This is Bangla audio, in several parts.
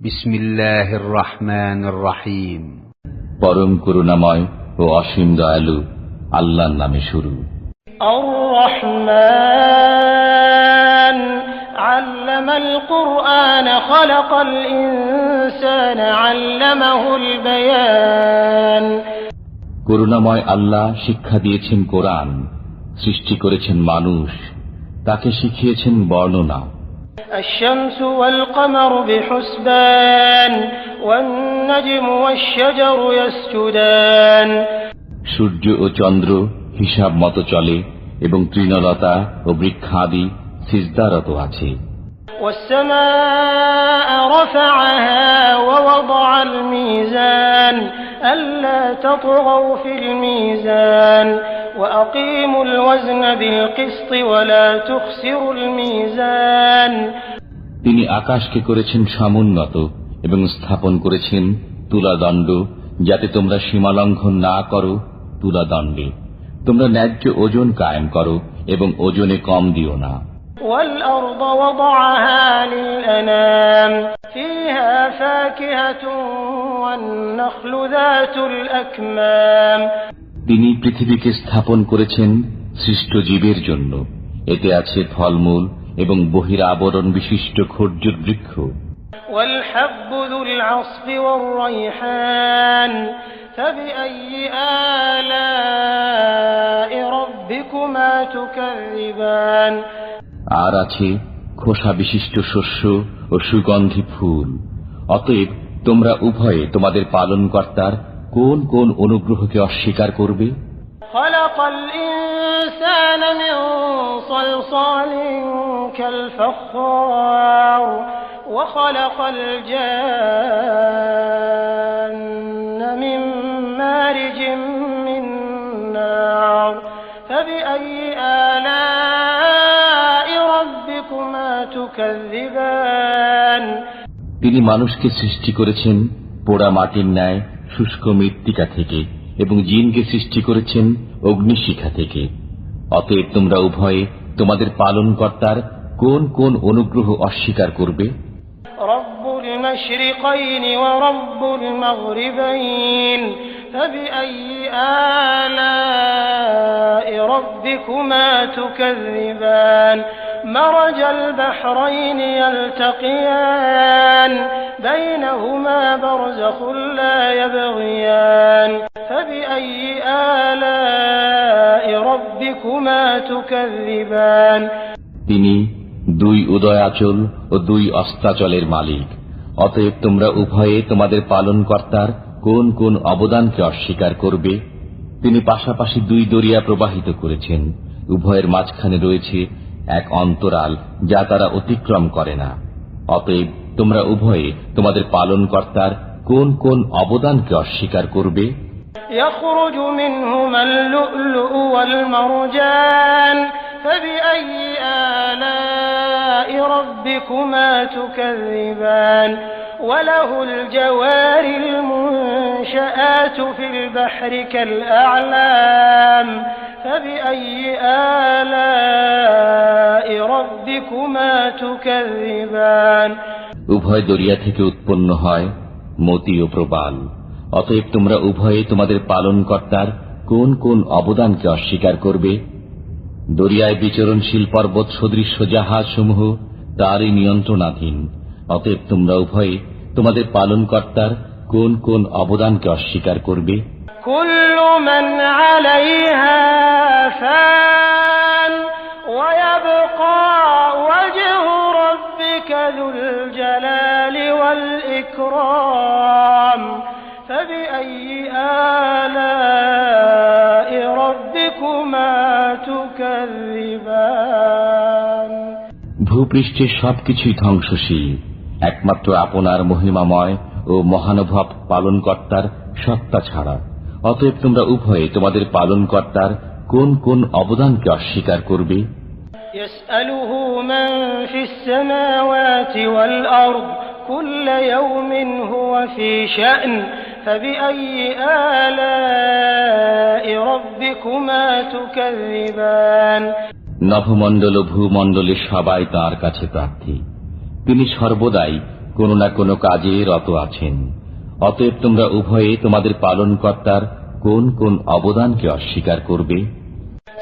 বিসমিল্লাহির রহমানির রহিম। পরম করুণাময় ও অসীম দয়ালু আল্লাহর নামে শুরু। আর রহমান আল্লামাল কুরআন খালাকাল ইনসানা আল্লামাহুল বায়ান। করুণাময় আল্লাহ শিক্ষা দিয়েছেন কোরআন, সৃষ্টি করেছেন মানুষ, তাকে শিখিয়েছেন বর্ণনা। الشمس والقمر بحسبان والنجم والشجر يسجدان। সূর্য ও চন্দ্র হিসাব মতো চলে এবং তৃণলতা ও বৃক্ষাদি সিজদারত আছে। والسماء رفعها ووضع الميزان ألا تطغوا في الميزان وأقيموا الوزن بالقسط ولا تخسروا الميزان। তিনি আকাশকে করেছেন সমুন্নত এবং স্থাপন করেছেন তুলাদণ্ড, যাতে তোমরা সীমালঙ্ঘন না করো। তুলাদণ্ডে তোমরা ন্যায্য ওজন কায়েম করো এবং ওজনে কম দিও না। والأرض وضعها للأنام فيها فاكهة والنخل ذات الأكمام। তিনি পৃথিবীকে স্থাপন করেছেন সৃষ্ট জীবের জন্য, এতে আছে ফলমূল এবং বহিরাবরণ বিশিষ্ট খর্জুর বৃক্ষ। والحب ذو العصف والريحان فبأي آلاء ربكما تكذبان। আর আছে খোসা বিশিষ্ট শস্য ও সুগন্ধি ফুল। অতএব তোমরা উভয়ে তোমাদের পালনকর্তার কোন কোন অনুগ্রহকে অস্বীকার করবে? خلق الإنسان من صلصال كالفخار وخلق الجان من مارج من نار فبأي آلاء ربكما تكذبان। তিনি মানুষকে সৃষ্টি করেছেন পোড়া মাটির ন্যায় শুষ্ক মৃত্তিকা থেকে এবং জিনকে সৃষ্টি করেছেন অগ্নিশিখা থেকে। অতএব তোমরা উভয়ে তোমাদের পালনকর্তার কোন কোন অনুগ্রহ অস্বীকার করবে? রব্বুল মাশরিকাইন ওয়া রব্বুল মাগরিবাইন ফাবিআইয়ি আলা'i রাব্বিকুমা তুকাযযিবান। মারাজাল বাহরাইনি ইয়ালতাকিয়ান বাইনাহুমা বারযাখুন লা ইয়াবগিয়ান ফাবিআইয়ি আলা'i রাব্বিকুমা তুকাযযিবান। তিনি দুই উদয়াচল ও দুই অস্তাচলের মালিক। অতএব তোমরা উভয়ে তোমাদের পালনকর্তার কোন কোন অবদানকে অস্বীকার করবে? তিনি পাশাপাশি দুই দরিয়া প্রবাহিত করেছেন, উভয়ের মাঝখানে রয়েছে এক অন্তরাল যা তারা অতিক্রম করে না। অতএব তোমরা উভয়ে তোমাদের পালনকর্তার কোন কোন অবদানকে অস্বীকার করবে? يخرج منهما اللؤلؤ والمرجان فبأي آلاء ربكما تكذبان وله الجوار المنشآت في البحر كالأعلام فبأي آلاء ربكما تكذبان। উভয় দরিয়া থেকে উৎপন্ন হয় মতি ও প্রবাল। অতএব তোমরা উভয়ে তোমাদের পালনকর্তার কোন কোন অবদানকে অস্বীকার করবে? দরিয়ায় বিচরণশীল পর্বত সদৃশ্য জাহাজ সমূহ তারই নিয়ন্ত্রণাধীন। অতএব তোমরা উভয়ে তোমাদের পালনকর্তার কোন কোন অবদানকে অস্বীকার করবে? কুল্লু মান আলাইহা ফান ওয়া ইয়াবকা ওয়াজহু রাব্বিকা যুল জালালি ওয়াল ইকরাম ফাবিআইয়ি আলা'i রাব্বিকুমা তুকাযযিবান। ভূপৃষ্ঠের সবকিছুই ধ্বংসশীল, একমাত্র আপনার মহিমাময় ও মহানুভব পালনকর্তার সত্তা ছাড়া। অতএব তোমরা উভয়ে তোমাদের পালনকর্তার কোন কোন অবদানকে অস্বীকার করবে? ইয়াসআলুহু মান ফিস সামাওয়াতি ওয়াল আরদ কুল্লা ইয়াওমিন হুয়া ফি শা'n ফাবিআইয়ি আলা'i রাব্বিকুমা তুকাযযিবান। নভমণ্ডল ও ভূমণ্ডলের সবাই তাঁর কাছে প্রার্থী। তিনি সর্বদাই কোনো না কোনো কাজে রত আছেন। অতএব তোমরা উভয়ে তোমাদের পালনকর্তার কোন কোন অবদানকে অস্বীকার করবে?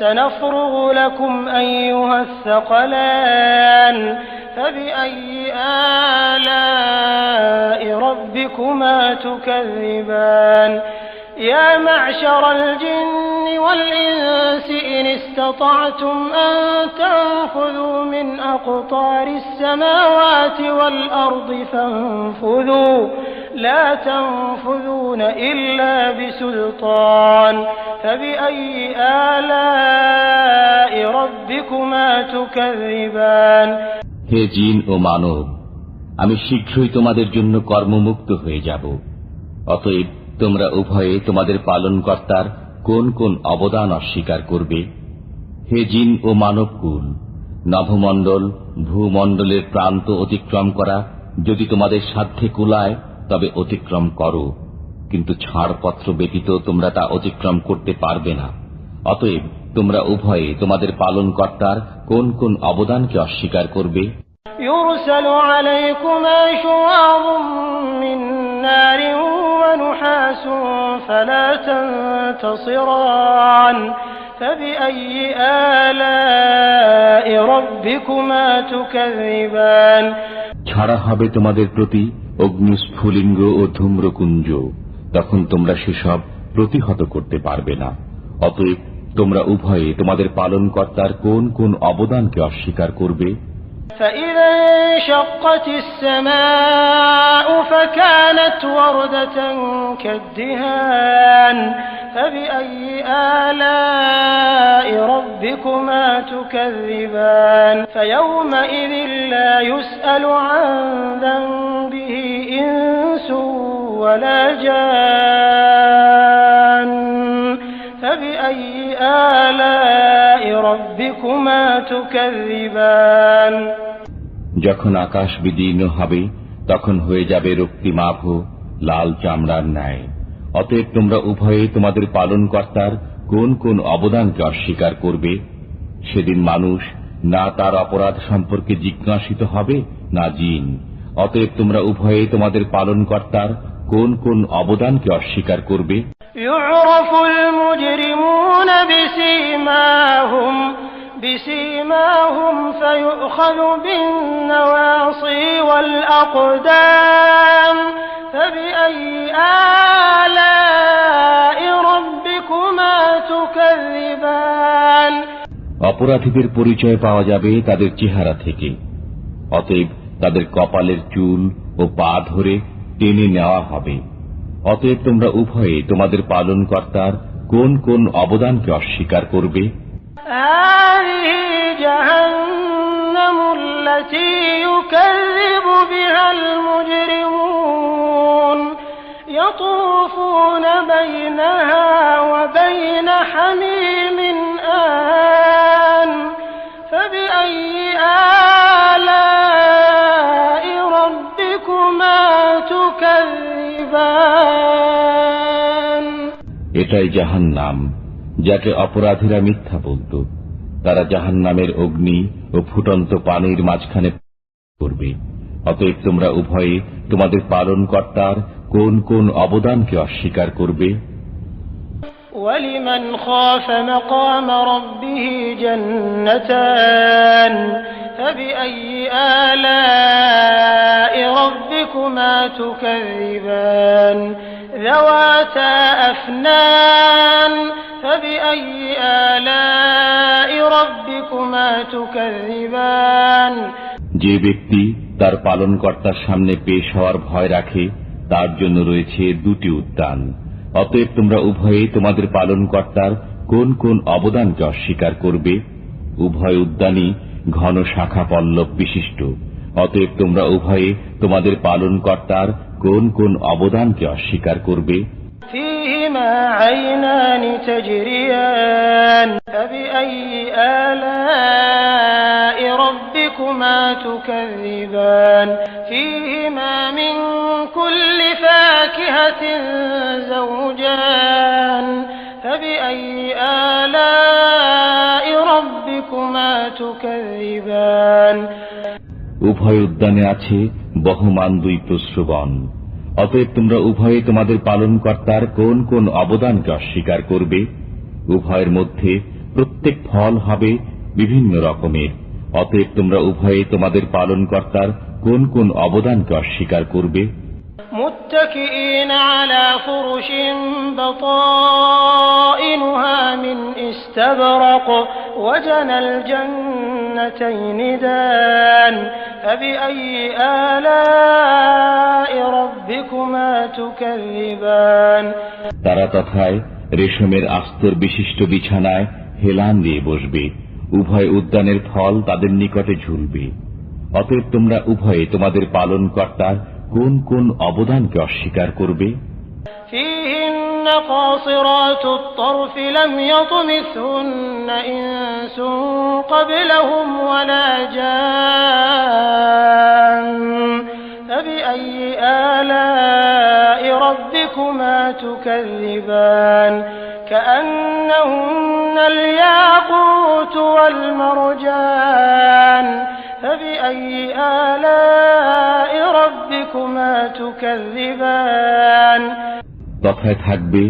سنفرغ لكم أيها الثقلان فبأي آلاء ربكما تكذبان يا معشر الجن والإنس إن استطعتم أن تنفذوا من أقطار السماوات والأرض فانفذوا لا تنفذون إلا بسلطان فبأي آلاء ربكما تكذبان হে জিন ও মানব, আমি শীঘ্রই তোমাদের জন্য কর্মমুক্ত হয়ে যাব। অতএব তোমরা উভয়ে তোমাদের পালনকর্তার কোন কোন অবদান অস্বীকার করবে? হে জিন ও মানবকুল, নভমণ্ডল ভূমণ্ডলের প্রান্ত অতিক্রম করা যদি তোমাদের সাধ্যে কুলায় তবে অতিক্রম করো, কিন্তু ছাড়পত্র ব্যতীত তোমরা তা অতিক্রম করতে পারবে না। অতএব তোমরা উভয়ে তোমাদের পালনকর্তার কোন কোন অবদানকে অস্বীকার করবে? يرسل عليكما شواظ من نار ونحاس فلا تنتصران فبأي آلاء ربكما تكذبان ছাড়া হবে তোমাদের প্রতি অগ্নিস্ফুলিঙ্গ ও ধূম্রকুঞ্জ, তখন তোমরা সেসব প্রতিহত করতে পারবে না। অতএব তোমরা উভয়ে তোমাদের পালনকর্তার কোন কোন অবদানকে অস্বীকার করবে? فإذا انشقت السماء فكانت وردة كالدهان فبأي آلاء ربكما تكذبان فيومئذ لا يسأل عن ذنبه إنس ولا جان فبأي آلاء ربكما تكذبان যখন আকাশ বিদীর্ণ হবে তখন হয়ে যাবে রক্তিমাভ লাল চামড়ার ন্যায়। অতএব তোমরা উভয়ে তোমাদের পালনকর্তার কোন কোন অবদানকে অস্বীকার করবে? সেদিন মানুষ না তার অপরাধ সম্পর্কে জিজ্ঞাসিত হবে না জিন। অতএব তোমরা উভয়ে তোমাদের পালনকর্তার কোন কোন অবদানকে অস্বীকার করবে? يعرف المجرمون بسيماهم فيؤخذ بالنواصي والأقدام فبأي آلاء ربكما تكذبان অপরাধীদের পরিচয় পাওয়া যাবে তাদের চেহারা থেকে। অতএব তাদের কপালের চুল ও পা ধরে টেনে নেওয়া হবে। অতএব তোমরা উভয়ে তোমাদের পালনকর্তার কোন কোন অবদানকে অস্বীকার করবে? هذه جهنم التي يكذب بها المجرمون يطوفون بينها وبين حميم آن فبأي آلاء ربكما تكذبان এটাই জাহান্নাম, যাকে অপরাধীরা মিথ্যা বলত। তারা জাহান্নামের অগ্নি ও ফুটন্ত পানির মাঝখানে করবে। অতএব তোমরা উভয়ে তোমাদের পালনকর্তার কোন কোন অবদানকে অস্বীকার করবে? ولمن خاف مقام ربه جنتان فبأي آلاء ربكما تكذبان ذواتا أفنان فبأي آلاء ربكما تكذبان যে ব্যক্তি তার পালনকর্তার সামনে পেশ হওয়ার ভয় রাখে তার জন্য রয়েছে দুটি উদ্যান। অতএব তোমরা উভয়ে তোমাদের পালনকর্তার কোন কোন অবদানকে অস্বীকার করবে? উভয় উদ্যানই ঘন শাখা পল্লব বিশিষ্ট। অতএব তোমরা উভয়ে তোমাদের পালনকর্তার কোন কোন অবদানকে অস্বীকার করবে? فيهما عينان تجريان فبأي آلاء ربكما تكذبان فيهما من كل فاكهة زوجان فبأي آلاء ربكما تكذبان উভয় উদ্যানে আছে বহমান দুই প্রশ্রবণ। অতএব তোমরা উভয়ে তোমাদের পালনকর্তার কোন কোন অবদানকে অস্বীকার করবে? উভয়ের মধ্যে প্রত্যেক ফল হবে বিভিন্ন রকমের। অতএব তোমরা উভয়ে তোমাদের পালনকর্তার কোন কোন অবদানকে অস্বীকার করবে? متكئين على فرش بطائنها من استبرق وجنى الجنتين دان فبأي آلاء ربكما تكذبان তারা তথায় রেশমের আস্তর বিশিষ্ট বিছানায় হেলান দিয়ে বসবে, উভয় উদ্যানের ফল তাদের নিকটে ঝুলবে। অতএব তোমরা উভয়ে তোমাদের পালনকর্তার কোন কোন অবদানকে অস্বীকার করবে? فيهن قاصرات الطرف لم يطمثهن إنس قبلهم ولا جان فبأي آلاء ربكما تكذبان كأنهن الياقوت والمرجان فبأي آلاء ربكما تكذبان তথায় থাকবে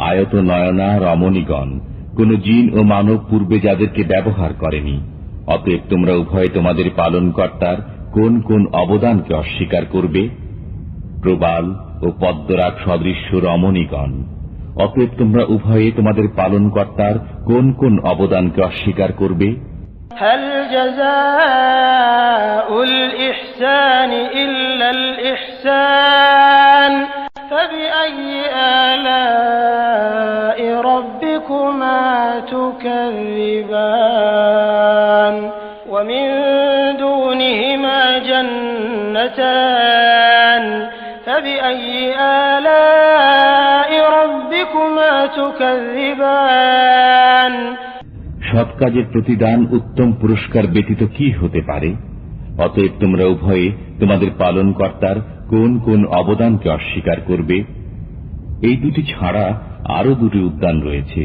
আয়ত নয়না রমণীগণ, কোন জিন ও মানব পূর্বে যাদেরকে ব্যবহার করেনি। অতএব তোমরা উভয়ে তোমাদের পালনকর্তার কোন কোন অবদানকে অস্বীকার করবে? প্রবাল ও পদ্মরাগ সদৃশ্য রমণীগণ। অতএব তোমরা উভয়ে তোমাদের পালনকর্তার কোন কোন অবদানকে অস্বীকার করবে? هل جزاء الإحسان إلا الإحسان فبأي آلاء ربكما تكذبان ومن دونهما جنتان فبأي آلاء ربكما تكذبان সৎ কাজের প্রতিদান উত্তম পুরস্কার ব্যতীত কি হতে পারে? অতএব তোমরা উভয়ে তোমাদের পালনকর্তার কোন কোন অবদানকে অস্বীকার করবে? এই দুটি ছাড়া আরো দুটি উদ্যান রয়েছে।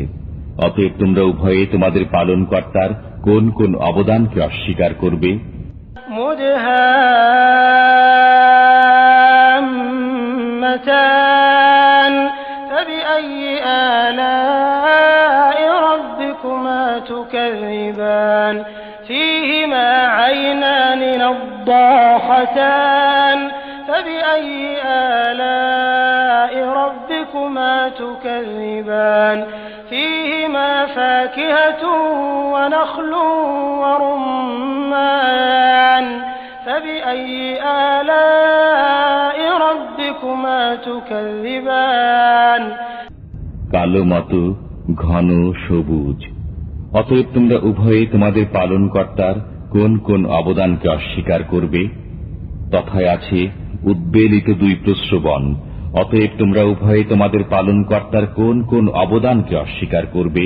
অতএব তোমরা উভয়ে তোমাদের পালনকর্তার কোন কোন অবদানকে অস্বীকার করবে? مدهامتان فبأي آلاء ربكما تكذبان فيهما عينان نضاختان فبأي آلاء ربكما تكذبان فيهما فاكهة ونخل ورمان فبأي آلاء ربكما تكذبان কালো মতো ঘন সবুজ। অতএব তোমরা উভয়ে তোমাদের পালনকর্তার কোন কোন অবদানকে অস্বীকার করবে? তথায় আছে উদ্বেলিত দুই প্রশ্রবণ। অতএব তোমরা উভয়ে তোমাদের পালনকর্তার কোন কোন অবদানকে অস্বীকার করবে?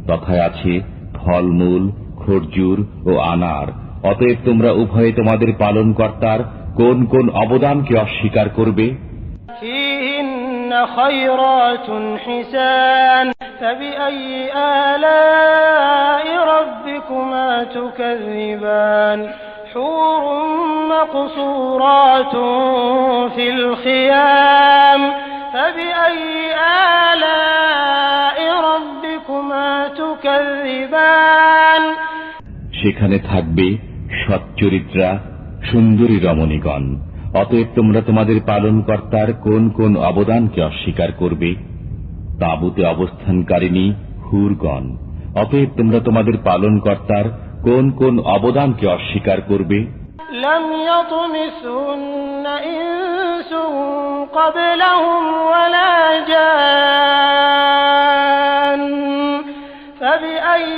তথায় আছে ফলমূল, খরজুর ও আনার। অতএব তোমরা উভয়ে তোমাদের পালনকর্তার কোন কোন অবদানকে অস্বীকার করবে? فيهن خيرات حسان فبأي آلاء ربكما تكذبان حور مقصورات في الخيام فبأي آلاء ربكما تكذبان সেখানে থাকবে সচ্চরিত্রা সুন্দরী রমণীগণ। অতএব তোমরা তোমাদের পালনকর্তার কোন কোন অবদানকে অস্বীকার করবে? তাঁবুতে অবস্থানকারিণী হুরগণ। অতএব তোমরা তোমাদের পালনকর্তার কোন কোন অবদানকে অস্বীকার করবে? لم يطمثهن إنس قبلهم ولا جان فبأي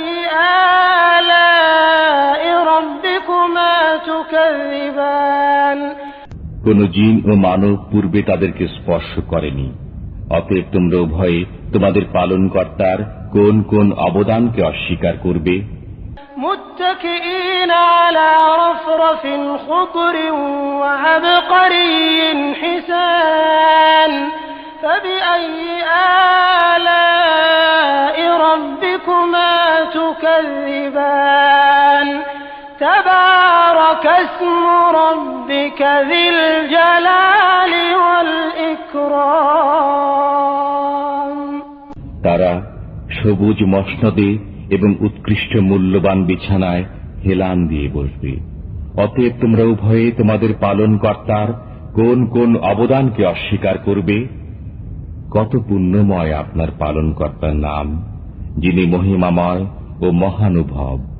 آلاء ربكما تكذبان কোন জিন ও মানব পূর্বে তাদেরকে স্পর্শ করেনি। অতএব তোমরা উভয়ে তোমাদের পালনকর্তার কোন কোন অবদানকে অস্বীকার করবে? متكئين على رفرف خضر وعبقري حسان فبأي آلاء ربكما تكذبان تبارك اسم ربك ذي الجلال والإكرام তারা সবুজ মসনদে এবং উৎকৃষ্ট মূল্যবান বিছানায় হেলান দিয়ে বসবে। অতএব তোমরা উভয়ে তোমাদের পালনকর্তার কোন কোন অবদানকে অস্বীকার করবে? কত পুণ্যময় আপনার পালনকর্তার নাম, যিনি মহিমাময় ও মহানুভব।